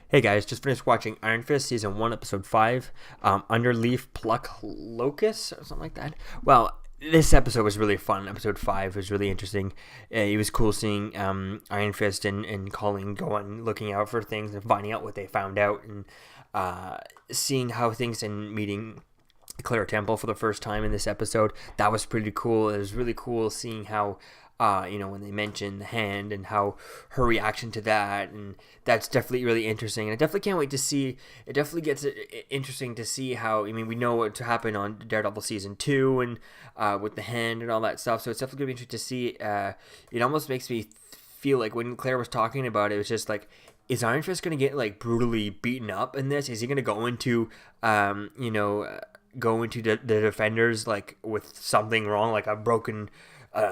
Hey guys, just finished watching Iron Fist Season 1, Episode 5, Underleaf Pluck Locus, or something like that. Well, this episode was really fun. Episode 5 was really interesting. It was cool seeing Iron Fist and Colleen going, looking out for things and finding out what they found out, and seeing how things and meeting Claire Temple for the first time in this episode. That was pretty cool. It was really cool seeing how when they mentioned the hand and how her reaction to that, and that's definitely really interesting. And I definitely can't wait to see. It definitely gets interesting to see how. I mean, we know what to happen on Daredevil season 2 and with the hand and all that stuff. So it's definitely gonna be interesting to see. It almost makes me feel like when Claire was talking about it, it was just like, is Iron Fist gonna get like brutally beaten up in this? Is he gonna go into the defenders like with something wrong, like a broken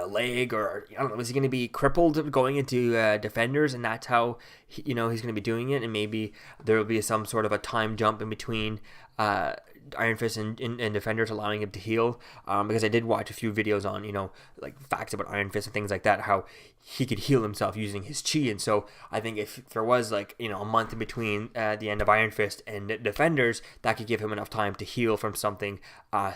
leg, or I don't know, is he going to be crippled going into defenders, and that's how he's going to be doing it, and maybe there will be some sort of a time jump in between Iron Fist and defenders, allowing him to heal, because I did watch a few videos on like facts about Iron Fist and things like that, how he could heal himself using his chi. And so I think if there was like a month in between the end of Iron Fist and defenders, that could give him enough time to heal from something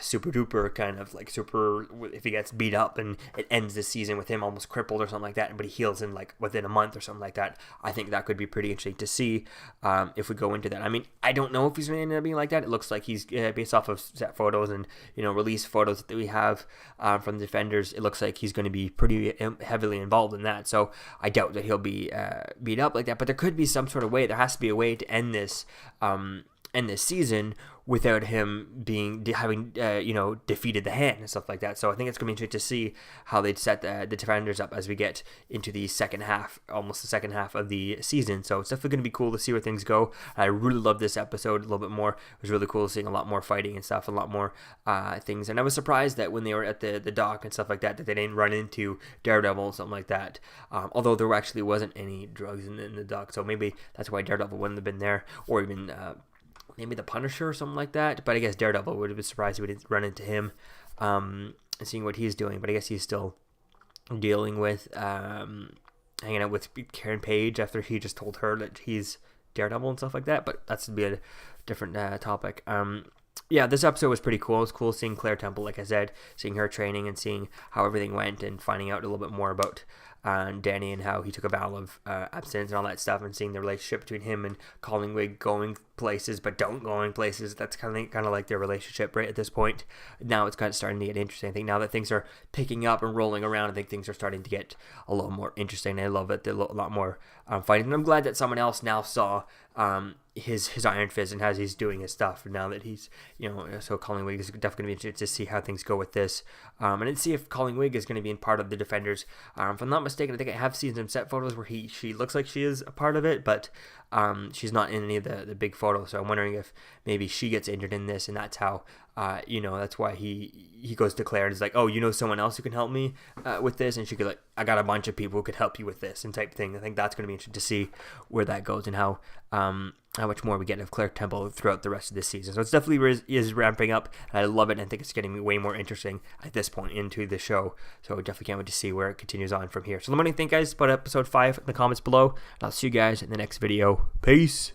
super duper, kind of like super, if he gets beat up and it ends the season with him almost crippled or something like that, but he heals in like within a month or something like that. I think that could be pretty interesting to see if we go into that. I mean, I don't know if he's going to end up being like that. It looks like he's based off of set photos and release photos that we have from the defenders. It looks like he's going to be pretty heavily involved in that. So I doubt that he'll be beat up like that. But there could be some sort of way. There has to be a way to end this season without him having defeated the hand and stuff like that. So I think it's going to be interesting to see how they'd set the defenders up as we get into the second half, almost the second half of the season. So it's definitely going to be cool to see where things go. I really loved this episode a little bit more. It was really cool seeing a lot more fighting and stuff, a lot more things. And I was surprised that when they were at the dock and stuff like that, that they didn't run into Daredevil or something like that. Although there actually wasn't any drugs in the dock, so maybe that's why Daredevil wouldn't have been there, or even maybe the Punisher or something like that. But I guess Daredevil would have been surprised if we didn't run into him, and seeing what he's doing. But I guess he's still dealing with hanging out with Karen Page after he just told her that he's Daredevil and stuff like that. But that's to be a different topic. Yeah, this episode was pretty cool. It was cool seeing Claire Temple, like I said, seeing her training and seeing how everything went, and finding out a little bit more about Danny and how he took a vow of abstinence and all that stuff, and seeing the relationship between him and Collingwood, going places but don't go in places. That's kind of like their relationship right at this point. Now it's kind of starting to get interesting. I think now that things are picking up and rolling around, I think things are starting to get a little more interesting. I love it. There's a lot more fighting, and I'm glad that someone else now saw his Iron Fist and how he's doing his stuff now that he's so Collingwood is definitely going to be interested to see how things go with this, and then see if Collingwood is going to be in part of the defenders. If I'm not mistaken, I think I have seen some set photos where she looks like she is a part of it, but she's not in any of the big photos. So I'm wondering if maybe she gets injured in this, and that's how that's why he goes to Claire and is like, oh, someone else who can help me with this, and she could like, I got a bunch of people who could help you with this and type thing. I think that's going to be interesting to see where that goes and how much more we get of Claire Temple throughout the rest of this season. So it's definitely is ramping up, and I love it, and I think it's getting way more interesting at this point into the show. So I definitely can't wait to see where it continues on from here. So let me know what you think, guys, about episode 5 in the comments below, and I'll see you guys in the next video. Peace!